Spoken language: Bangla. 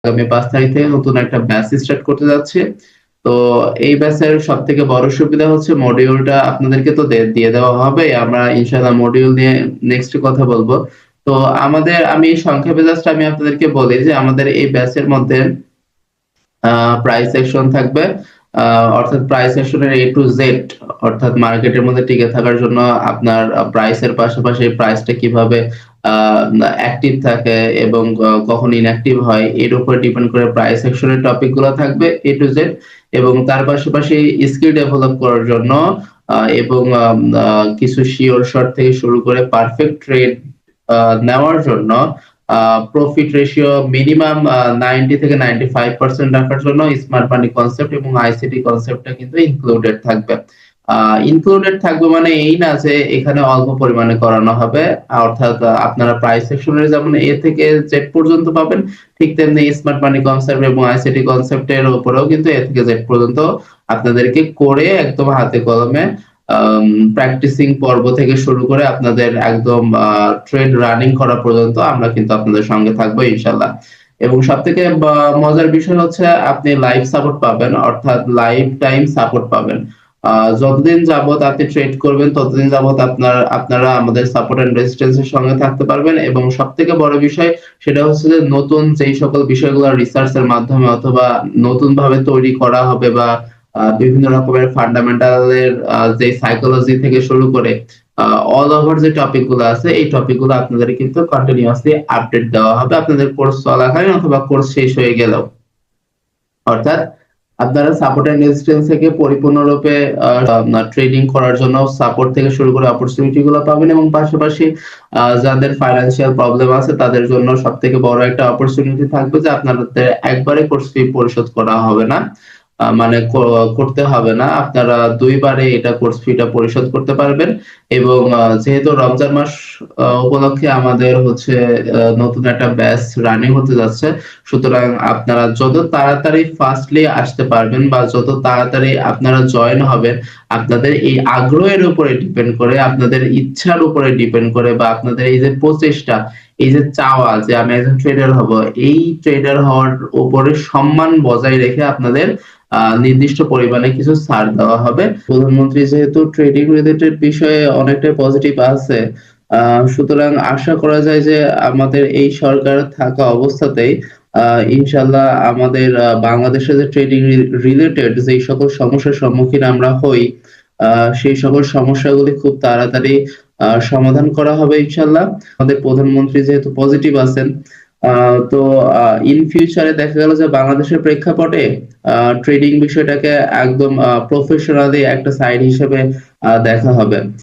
আগামী ৫ তারিখ থেকে নতুন একটা ব্যাচ স্টার্ট করতে যাচ্ছি। তো এই ব্যাচের সবথেকে বড় সুবিধা হচ্ছে মডিউলটা আপনাদেরকে তো দিয়ে দেওয়া হবে। আমরা ইনশাআল্লাহ মডিউল নিয়ে নেক্সট কথা বলব। তো আমি সংক্ষেপে জাস্ট আমি আপনাদেরকে বলি যে আমাদের এই ব্যাচের মধ্যে আ প্রাইস সেকশন থাকবে। আ অর্থাৎ প্রাইস সেকশনের A to Z অর্থাৎ মার্কেটের মধ্যে টিকে থাকার জন্য আপনার প্রাইসের পাশাপাশি প্রাইসটা কিভাবে আ অ্যাক্টিভ থাকে এবং কখন ইনঅ্যাক্টিভ হয় এর উপর ডিপেন্ড করে প্রাইস সেকশনের টপিক গুলো থাকবে A to Z এবং তার পাশাপাশি স্কিল ডেভেলপ করার জন্য এবং কিছু শিওর শট থেকে শুরু করে পারফেক্ট ট্রেড আ নেওয়ার জন্য আ প্রফিট রেশিও মিনিমাম 90 থেকে 95% রাখার জন্য স্মার্ট মানি কনসেপ্ট এবং আইসিটি কনসেপ্টটা কিন্তু ইনক্লুডেড থাকবে। আ ইনক্লুডেড থাকবে মানে এই না যে এখানে অল্প পরিমাণে করানো হবে। অর্থাৎ আপনারা প্রাইস সেকশনের যেমন A থেকে Z পর্যন্ত পাবেন, ঠিক তেমনি স্মার্ট মানি কনসেপ্ট এবং আইসিটি কনসেপ্টের উপরেও কিন্তু A থেকে Z পর্যন্ত আপনাদেরকে করে একদম হাতে কলমে প্র্যাকটিসিং পর্ব থেকে শুরু করে আপনাদের একদম ট্রেড রানিং করা পর্যন্ত আমরা কিন্তু আপনাদের সঙ্গে থাকবো ইনশাআল্লাহ। এবং সবথেকে মজার বিষয় হচ্ছে আপনি লাইভ সাপোর্ট পাবেন অর্থাৎ লাইফ টাইম সাপোর্ট পাবেন। যতদিন যাবত আপনি ট্রেড করবেন ততদিন যাবত আপনারা আমাদের সাপোর্ট এন্ড রেজিস্ট্যান্স এর সঙ্গে থাকতে পারবেন এবং সবথেকে বড় বিষয় সেটা হচ্ছে যে নতুন যেই সকল বিষয়গুলো রিসার্চ এর মাধ্যমে অথবা নতুন ভাবে তৈরি করা হবে বা বিভিন্ন রকমের ফান্ডামেন্টাল এর যে সাইকোলজি থেকে শুরু করে অল ওভার যে টপিক গুলো আছে এই টপিক গুলো আপনাদের কিন্তু কন্টিনিউয়াসলি আপডেট দেওয়া হবে আপনাদের কোর্স চলাকালীন অথবা কোর্স শেষ হয়ে গেলেও। অর্থাৎ আপনারা সাপোর্ট এন্ড রেজিস্ট্যান্স থেকে পরিপূর্ণরূপে ট্রেডিং করার জন্য সাপোর্ট থেকে শুরু করে অপরচুনিটি গুলো পাবেন এবং পাশাপাশি যাদের ফাইন্যান্সিয়াল প্রবলেম আছে তাদের জন্য সবথেকে বড় একটা অপরচুনিটি থাকবে যে আপনাদের একবারে কোর্স ফি পরিশোধ করা হবে না। মানে করতে হবে না। আপনারা ২ বারে এটা কোর্স ফিটা পরিশোধ করতে পারবেন এবং যেহেতু রমজান মাস উপলক্ষে আমাদের হচ্ছে নতুন একটা ব্যাচ রানিং হতে যাচ্ছে। সুতরাং আপনারা যত তাড়াতাড়ি ফার্স্টলি আসতে পারবেন বা যত তাড়াতাড়ি আপনারা জয়েন হবেন, আপনাদের এই আগ্রহের উপরে ডিপেন্ড করে, আপনাদের ইচ্ছার উপরে ডিপেন্ড করে বা আপনাদের এই যে প্রচেষ্টা, এই যে চাওয়া যে আমি একজন ট্রেডার হব, এই ট্রেডার হওয়ার উপরে সম্মান বজায় রেখে আপনাদের নির্দিষ্ট পরিমাণে কিছু ছাড় দেওয়া হবে। প্রধানমন্ত্রী যেহেতু ট্রেডিং রিলেটেড বিষয়ে অনেকটাই পজিটিভ আছে, সুতরাং আশা করা যায় যে আমাদের এই সরকার থাকা অবস্থাতেই ইনশাআল্লাহ আমাদের বাংলাদেশে যে ট্রেডিং রিলেটেড যেই সকল সমস্যার সম্মুখীন আমরা হই, সেই সকল সমস্যাগুলি খুব তাড়াতাড়ি সমাধান করা হবে ইনশাআল্লাহ। আমাদের প্রধানমন্ত্রী যেহেতু পজিটিভ আছেন, তো ইন ফিউচারে দেখা গেল যে বাংলাদেশের প্রেক্ষাপটে ট্রেডিং বিষয়টাকে একদম প্রফেশনালি একটা সাইড হিসেবে দেখা হবে।